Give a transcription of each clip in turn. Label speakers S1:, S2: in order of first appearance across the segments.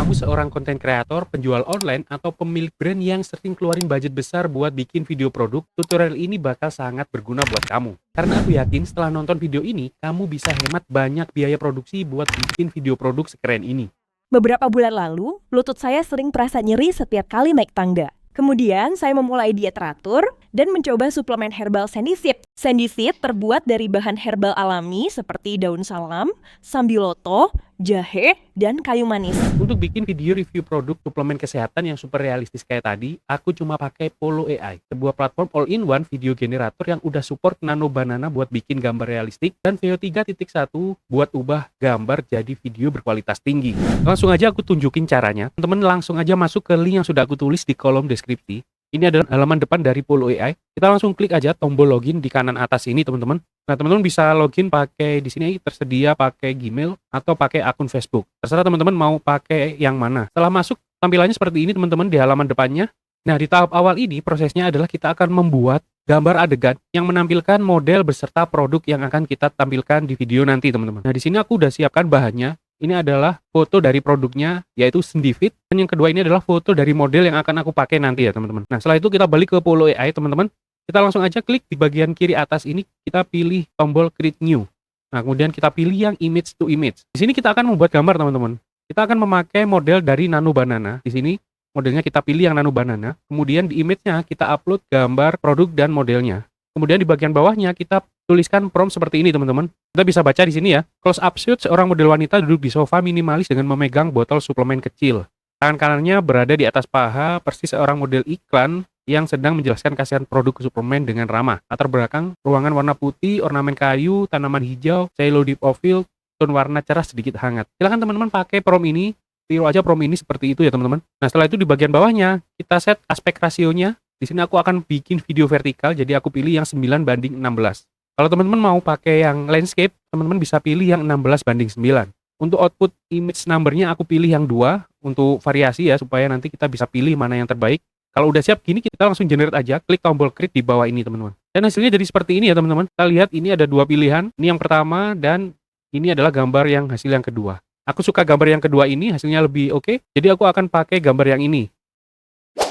S1: kamu seorang konten kreator, penjual online, atau pemilik brand yang sering keluarin budget besar buat bikin video produk, tutorial ini bakal sangat berguna buat kamu. Karena aku yakin setelah nonton video ini, kamu bisa hemat banyak biaya produksi buat bikin video produk sekeren ini.
S2: Beberapa bulan lalu, lutut saya sering terasa nyeri setiap kali naik tangga. Kemudian, saya memulai diet teratur dan mencoba suplemen herbal Sandiseed. Sandiseed terbuat dari bahan herbal alami seperti daun salam, sambiloto, jahe, dan kayu manis.
S1: Untuk bikin video review produk suplemen kesehatan yang super realistis kayak tadi, aku cuma pakai Polo AI, sebuah platform all-in-one video generator yang udah support Nano Banana buat bikin gambar realistik dan VO 3.1 buat ubah gambar jadi video berkualitas tinggi. Langsung aja aku tunjukin caranya. Teman-teman langsung aja masuk ke link yang sudah aku tulis di kolom deskripsi. Ini adalah halaman depan dari Polo AI. Kita langsung klik aja tombol login di kanan atas ini, teman-teman. Nah, teman-teman bisa login pakai di sini tersedia pakai Gmail atau pakai akun Facebook. Terserah teman-teman mau pakai yang mana. Setelah masuk, tampilannya seperti ini, teman-teman, di halaman depannya. Nah, di tahap awal ini prosesnya adalah kita akan membuat gambar adegan yang menampilkan model beserta produk yang akan kita tampilkan di video nanti, teman-teman. Nah, di sini aku udah siapkan bahannya. Ini adalah foto dari produknya, yaitu Sendifit. Dan yang kedua ini adalah foto dari model yang akan aku pakai nanti ya, teman-teman. Nah, setelah itu kita balik ke Polo AI, teman-teman. Kita langsung aja klik di bagian kiri atas ini, kita pilih tombol Create New. Nah, kemudian kita pilih yang Image to Image. Di sini kita akan membuat gambar, teman-teman. Kita akan memakai model dari Nano Banana. Di sini modelnya kita pilih yang Nano Banana. Kemudian di image-nya kita upload gambar produk dan modelnya. Kemudian di bagian bawahnya kita tuliskan prompt seperti ini, teman-teman. Kita bisa baca di sini ya. Close up shot seorang model wanita duduk di sofa minimalis dengan memegang botol suplemen kecil. Tangan kanannya berada di atas paha, persis seorang model iklan yang sedang menjelaskan khasiat produk suplemen dengan ramah. Latar belakang ruangan warna putih, ornamen kayu, tanaman hijau, shallow deep oil, tone warna cerah sedikit hangat. Silakan teman-teman pakai prompt ini, tiru aja prompt ini seperti itu ya, teman-teman. Nah, setelah itu di bagian bawahnya kita set aspek rasionya. Di sini aku akan bikin video vertikal, jadi aku pilih yang 9:16. Kalau teman-teman mau pakai yang landscape, teman-teman bisa pilih yang 16:9. Untuk output image number-nya aku pilih yang 2 untuk variasi ya, supaya nanti kita bisa pilih mana yang terbaik. Kalau udah siap gini, kita langsung generate aja, klik tombol create di bawah ini, teman-teman. Dan hasilnya jadi seperti ini ya, teman-teman. Kita lihat ini ada 2 pilihan, ini yang pertama dan ini adalah gambar yang hasil yang kedua. Aku suka gambar yang kedua ini, hasilnya lebih oke, jadi aku akan pakai gambar yang ini.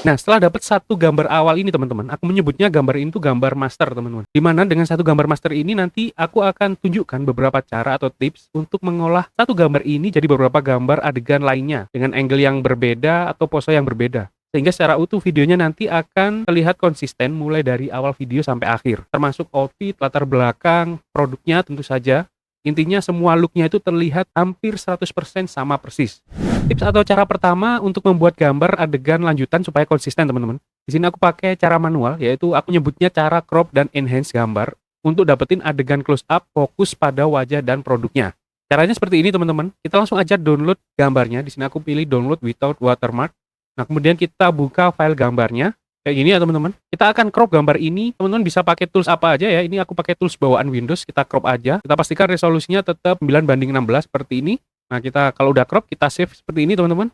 S1: Nah, setelah dapat satu gambar awal ini, teman-teman, aku menyebutnya gambar ini tuh gambar master, teman-teman. Dimana dengan satu gambar master ini nanti aku akan tunjukkan beberapa cara atau tips untuk mengolah satu gambar ini jadi beberapa gambar adegan lainnya dengan angle yang berbeda atau pose yang berbeda. Sehingga secara utuh videonya nanti akan terlihat konsisten mulai dari awal video sampai akhir. Termasuk outfit, latar belakang, produknya tentu saja. Intinya semua looknya itu terlihat hampir 100% sama persis. Tips atau cara pertama untuk membuat gambar adegan lanjutan supaya konsisten, teman-teman. Di sini aku pakai cara manual, yaitu aku nyebutnya cara crop dan enhance gambar untuk dapetin adegan close up fokus pada wajah dan produknya. Caranya seperti ini, teman-teman. Kita langsung aja download gambarnya. Di sini aku pilih download without watermark. Nah, kemudian kita buka file gambarnya. Kayak gini ya, teman-teman. Kita akan crop gambar ini. Teman-teman bisa pakai tools apa aja ya. Ini aku pakai tools bawaan Windows. Kita crop aja. Kita pastikan resolusinya tetap 9:16 seperti ini. Nah, kita kalau udah crop, kita save seperti ini, teman-teman.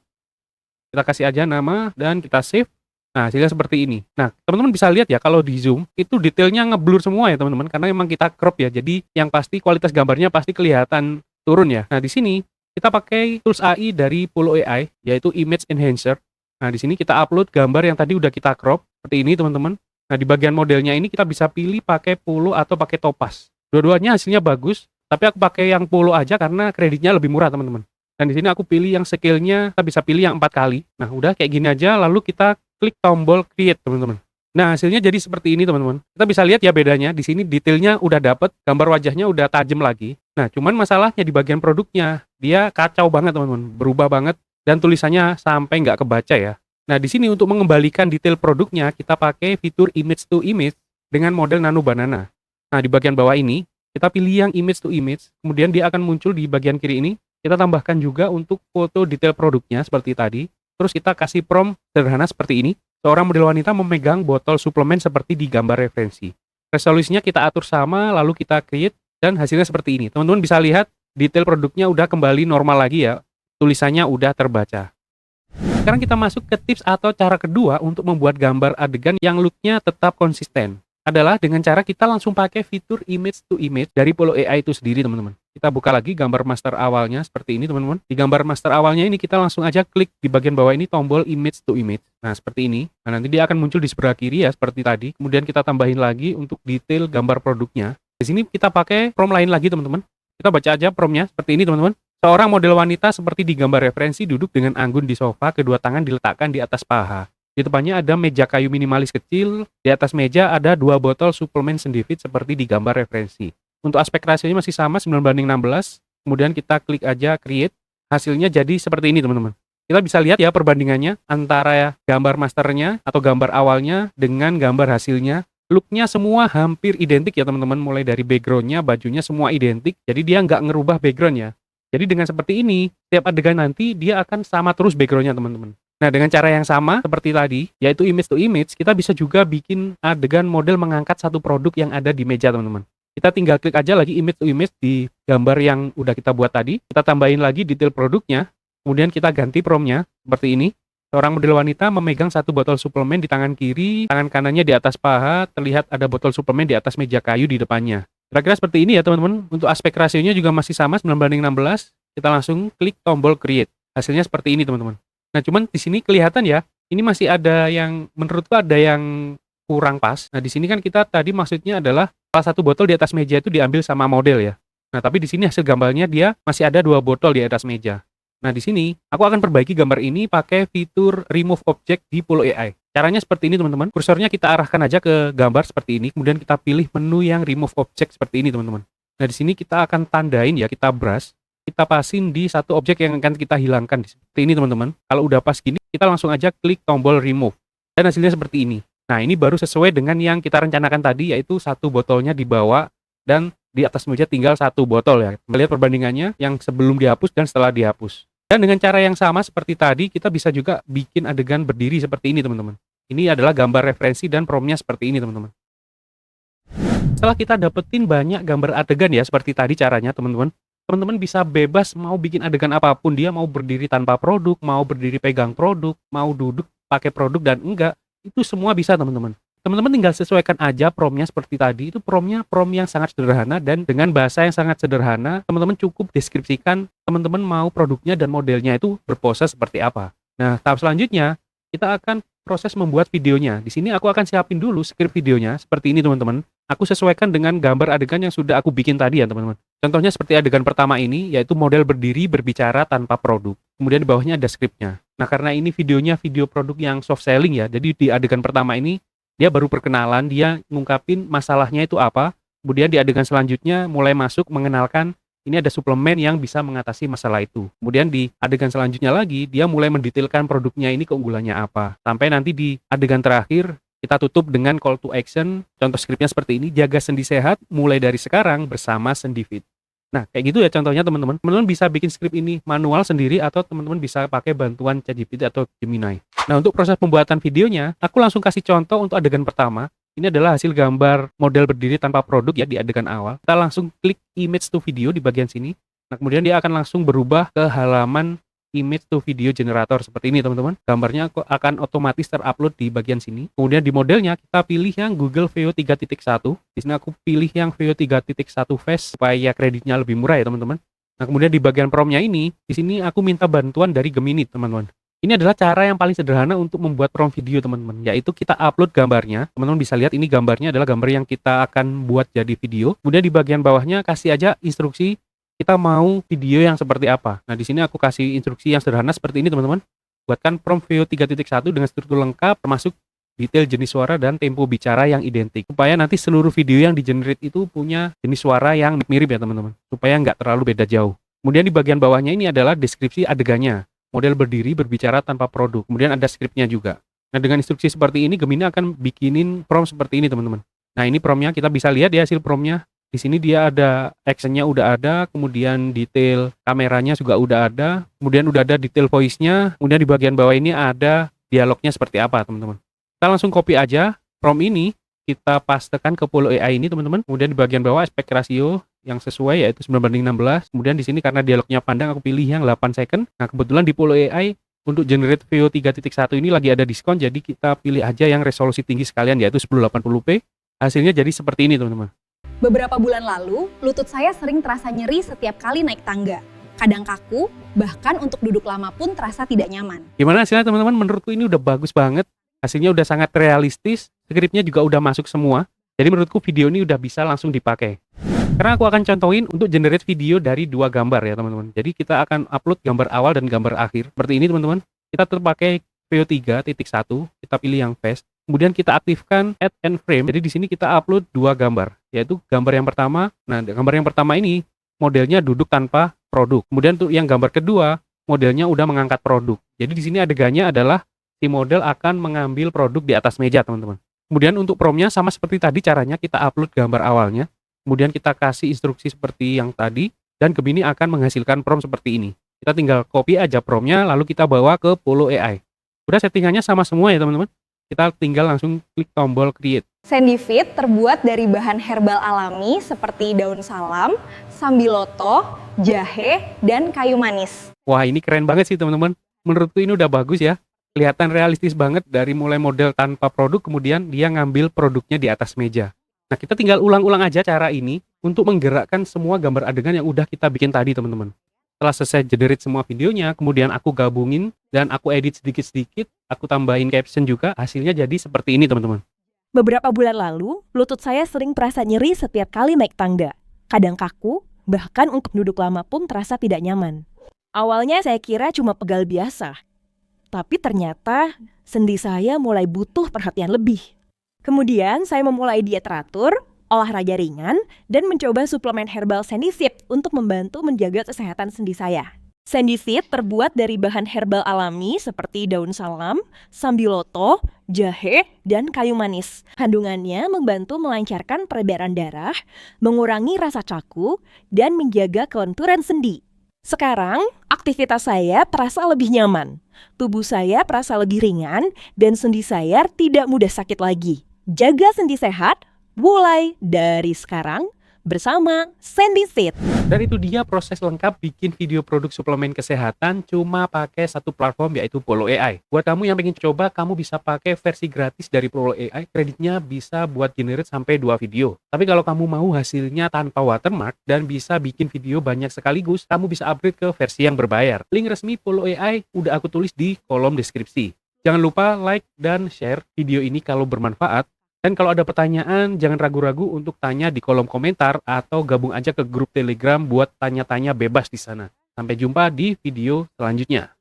S1: Kita kasih aja nama dan kita save. Nah, hasilnya seperti ini. Nah, teman-teman bisa lihat ya, kalau di zoom, itu detailnya ngeblur semua ya, teman-teman. Karena memang kita crop ya. Jadi, yang pasti kualitas gambarnya pasti kelihatan turun ya. Nah, di sini kita pakai tools AI dari Polo AI, yaitu Image Enhancer. Nah, di sini kita upload gambar yang tadi udah kita crop, seperti ini, teman-teman. Nah, di bagian modelnya ini kita bisa pilih pakai Polo atau pakai Topaz. Dua-duanya hasilnya bagus, tapi aku pakai yang Polo aja karena kreditnya lebih murah, teman-teman. Dan di sini aku pilih yang scale-nya, kita bisa pilih yang 4 kali. Nah, udah kayak gini aja, lalu kita klik tombol create, teman-teman. Nah, hasilnya jadi seperti ini, teman-teman. Kita bisa lihat ya bedanya, di sini detailnya udah dapet, gambar wajahnya udah tajam lagi. Nah, cuman masalahnya di bagian produknya, dia kacau banget, teman-teman. Berubah banget. Dan tulisannya sampai nggak kebaca ya. Nah, di sini untuk mengembalikan detail produknya, kita pakai fitur image to image dengan model Nano Banana. Nah, di bagian bawah ini, kita pilih yang image to image, kemudian dia akan muncul di bagian kiri ini. Kita tambahkan juga untuk foto detail produknya seperti tadi. Terus kita kasih prompt sederhana seperti ini. Seorang model wanita memegang botol suplemen seperti di gambar referensi. Resolusinya kita atur sama, lalu kita create, dan hasilnya seperti ini. Teman-teman bisa lihat, detail produknya udah kembali normal lagi ya. Tulisannya udah terbaca. Sekarang kita masuk ke tips atau cara kedua untuk membuat gambar adegan yang looknya tetap konsisten. Adalah dengan cara kita langsung pakai fitur image to image dari Polo AI itu sendiri, teman-teman. Kita buka lagi gambar master awalnya seperti ini teman-teman. Di gambar master awalnya ini kita langsung aja klik di bagian bawah ini tombol image to image. Nah seperti ini. Nah nanti dia akan muncul di sebelah kiri ya seperti tadi. Kemudian kita tambahin lagi untuk detail gambar produknya. Di sini kita pakai prompt lain lagi teman-teman. Kita baca aja promptnya seperti ini teman-teman. Seorang model wanita seperti di gambar referensi duduk dengan anggun di sofa, kedua tangan diletakkan di atas paha. Di depannya ada meja kayu minimalis kecil, di atas meja ada 2 botol suplemen Sendifit seperti di gambar referensi. Untuk aspek rasionya masih sama 9:16, kemudian kita klik aja create, hasilnya jadi seperti ini teman-teman. Kita bisa lihat ya perbandingannya antara gambar masternya atau gambar awalnya dengan gambar hasilnya. Looknya semua hampir identik ya teman-teman, mulai dari backgroundnya, bajunya semua identik, jadi dia nggak ngerubah background ya. Jadi dengan seperti ini, setiap adegan nanti dia akan sama terus backgroundnya teman-teman. Nah dengan cara yang sama seperti tadi, yaitu image to image, kita bisa juga bikin adegan model mengangkat satu produk yang ada di meja teman-teman. Kita tinggal klik aja lagi image to image di gambar yang udah kita buat tadi. Kita tambahin lagi detail produknya. Kemudian kita ganti promptnya seperti ini. Seorang model wanita memegang 1 botol suplemen di tangan kiri, tangan kanannya di atas paha, terlihat ada botol suplemen di atas meja kayu di depannya. Kira-kira seperti ini ya teman-teman. Untuk aspek rasionya juga masih sama 9:16. Kita langsung klik tombol create. Hasilnya seperti ini teman-teman. Nah cuman di sini kelihatan ya, ini masih ada yang menurutku ada yang kurang pas. Nah di sini kan kita tadi maksudnya adalah salah satu botol di atas meja itu diambil sama model ya. Nah, tapi di sini hasil gambarnya dia masih ada 2 botol di atas meja. Nah, di sini aku akan perbaiki gambar ini pakai fitur remove object di Polo AI. Caranya seperti ini, teman-teman. Kursornya kita arahkan aja ke gambar seperti ini, kemudian kita pilih menu yang remove object seperti ini, teman-teman. Nah, di sini kita akan tandain ya, kita brush, kita pasin di satu objek yang akan kita hilangkan seperti ini, teman-teman. Kalau udah pas gini, kita langsung aja klik tombol remove. Dan hasilnya seperti ini. Nah, ini baru sesuai dengan yang kita rencanakan tadi, yaitu 1 botolnya dibawa dan di atas meja tinggal 1 botol ya. Kita lihat perbandingannya yang sebelum dihapus dan setelah dihapus. Dan dengan cara yang sama seperti tadi, kita bisa juga bikin adegan berdiri seperti ini, teman-teman. Ini adalah gambar referensi dan promptnya seperti ini, teman-teman. Setelah kita dapetin banyak gambar adegan ya, seperti tadi caranya, teman-teman. Teman-teman bisa bebas mau bikin adegan apapun. Dia mau berdiri tanpa produk, mau berdiri pegang produk, mau duduk pakai produk dan enggak. Itu semua bisa teman-teman. Teman-teman tinggal sesuaikan aja promptnya seperti tadi. Itu promptnya prompt yang sangat sederhana dan dengan bahasa yang sangat sederhana. Teman-teman cukup deskripsikan teman-teman mau produknya dan modelnya itu berpose seperti apa. Nah, tahap selanjutnya kita akan proses membuat videonya. Di sini aku akan siapin dulu skrip videonya seperti ini teman-teman. Aku sesuaikan dengan gambar adegan yang sudah aku bikin tadi ya teman-teman. Contohnya seperti adegan pertama ini, yaitu model berdiri berbicara tanpa produk. Kemudian di bawahnya ada skripnya. Nah, karena ini videonya video produk yang soft selling ya, jadi di adegan pertama ini, dia baru perkenalan, dia ngungkapin masalahnya itu apa. Kemudian di adegan selanjutnya mulai masuk mengenalkan, ini ada suplemen yang bisa mengatasi masalah itu. Kemudian di adegan selanjutnya lagi, dia mulai mendetailkan produknya ini keunggulannya apa. Sampai nanti di adegan terakhir, kita tutup dengan call to action. Contoh skripnya seperti ini, jaga sendi sehat mulai dari sekarang bersama Sendifit. Nah, kayak gitu ya contohnya teman-teman. Teman-teman bisa bikin skrip ini manual sendiri atau teman-teman bisa pakai bantuan ChatGPT atau Gemini. Nah, untuk proses pembuatan videonya, aku langsung kasih contoh untuk adegan pertama. Ini adalah hasil gambar model berdiri tanpa produk ya di adegan awal. Kita langsung klik image to video di bagian sini. Nah, kemudian dia akan langsung berubah ke halaman image to video generator seperti ini teman-teman. Gambarnya akan otomatis terupload di bagian sini. Kemudian di modelnya kita pilih yang Google Veo 3.1. Di sini aku pilih yang Veo 3.1 Fast supaya kreditnya lebih murah ya teman-teman. Nah, kemudian di bagian promptnya ini, di sini aku minta bantuan dari Gemini teman-teman. Ini adalah cara yang paling sederhana untuk membuat prompt video teman-teman, yaitu kita upload gambarnya. Teman-teman bisa lihat ini gambarnya adalah gambar yang kita akan buat jadi video. Kemudian di bagian bawahnya kasih aja instruksi kita mau video yang seperti apa. Nah, di sini aku kasih instruksi yang sederhana seperti ini teman-teman. Buatkan prompt Veo 3.1 dengan struktur lengkap termasuk detail jenis suara dan tempo bicara yang identik. Supaya nanti seluruh video yang di-generate itu punya jenis suara yang mirip ya teman-teman. Supaya nggak terlalu beda jauh. Kemudian di bagian bawahnya ini adalah deskripsi adegannya. Model berdiri berbicara tanpa produk. Kemudian ada skripnya juga. Nah, dengan instruksi seperti ini Gemini akan bikinin prompt seperti ini teman-teman. Nah, ini promptnya kita bisa lihat ya hasil promptnya. Di sini dia ada actionnya udah ada, kemudian detail kameranya juga udah ada, kemudian udah ada detail voice-nya, kemudian di bagian bawah ini ada dialognya seperti apa teman-teman. Kita langsung copy aja prompt ini, kita pastekan ke Polo AI ini teman-teman. Kemudian di bagian bawah aspek rasio yang sesuai yaitu 9:16. Kemudian di sini karena dialognya panjang aku pilih yang 8 second. Nah, kebetulan di Polo AI untuk generate Veo 3.1 ini lagi ada diskon, jadi kita pilih aja yang resolusi tinggi sekalian yaitu 1080p. Hasilnya jadi seperti ini teman-teman.
S3: Beberapa bulan lalu, lutut saya sering terasa nyeri setiap kali naik tangga. Kadang kaku, bahkan untuk duduk lama pun terasa tidak nyaman.
S1: Gimana hasilnya teman-teman? Menurutku ini udah bagus banget. Hasilnya udah sangat realistis, skripnya juga udah masuk semua. Jadi menurutku video ini udah bisa langsung dipakai. Karena aku akan contohin untuk generate video dari 2 gambar ya teman-teman. Jadi kita akan upload gambar awal dan gambar akhir. Seperti ini teman-teman. Kita tetap pakai VO3.1, kita pilih yang fast. Kemudian kita aktifkan add and frame. Jadi di sini kita upload 2 gambar, yaitu gambar yang pertama. Nah, gambar yang pertama ini modelnya duduk tanpa produk. Kemudian untuk yang gambar kedua, modelnya udah mengangkat produk. Jadi di sini adegannya adalah si model akan mengambil produk di atas meja, teman-teman. Kemudian untuk promnya sama seperti tadi caranya, kita upload gambar awalnya. Kemudian kita kasih instruksi seperti yang tadi, dan Gemini akan menghasilkan prom seperti ini. Kita tinggal copy aja promnya, lalu kita bawa ke Polo AI. Udah settingannya sama semua ya teman-teman. Kita tinggal langsung klik tombol create.
S3: Sandyfit terbuat dari bahan herbal alami seperti daun salam, sambiloto, jahe, dan kayu manis.
S1: Wah, ini keren banget sih teman-teman. Menurutku ini udah bagus ya. Kelihatan realistis banget dari mulai model tanpa produk, kemudian dia ngambil produknya di atas meja. Nah, kita tinggal ulang-ulang aja cara ini untuk menggerakkan semua gambar adegan yang udah kita bikin tadi teman-teman. Setelah selesai generate semua videonya, kemudian aku gabungin dan aku edit sedikit-sedikit, aku tambahin caption juga, hasilnya jadi seperti ini teman-teman.
S2: Beberapa bulan lalu, lutut saya sering terasa nyeri setiap kali naik tangga. Kadang kaku, bahkan untuk duduk lama pun terasa tidak nyaman. Awalnya saya kira cuma pegal biasa. Tapi ternyata sendi saya mulai butuh perhatian lebih. Kemudian saya memulai diet teratur, olahraga ringan, dan mencoba suplemen herbal Sandyfit untuk membantu menjaga kesehatan sendi saya. Sandyfit terbuat dari bahan herbal alami seperti daun salam, sambiloto, jahe, dan kayu manis. Kandungannya membantu melancarkan peredaran darah, mengurangi rasa kaku, dan menjaga kelenturan sendi. Sekarang, aktivitas saya terasa lebih nyaman. Tubuh saya terasa lebih ringan, dan sendi saya tidak mudah sakit lagi. Jaga sendi sehat, mulai dari sekarang bersama Sandyfit.
S1: Dan itu dia proses lengkap bikin video produk suplemen kesehatan cuma pakai satu platform yaitu Polo AI. Buat kamu yang pengen coba, kamu bisa pakai versi gratis dari Polo AI. Kreditnya bisa buat generate sampai 2 video. Tapi kalau kamu mau hasilnya tanpa watermark dan bisa bikin video banyak sekaligus, kamu bisa upgrade ke versi yang berbayar. Link resmi Polo AI udah aku tulis di kolom deskripsi. Jangan lupa like dan share video ini kalau bermanfaat. Dan kalau ada pertanyaan, jangan ragu-ragu untuk tanya di kolom komentar atau gabung aja ke grup Telegram buat tanya-tanya bebas di sana. Sampai jumpa di video selanjutnya.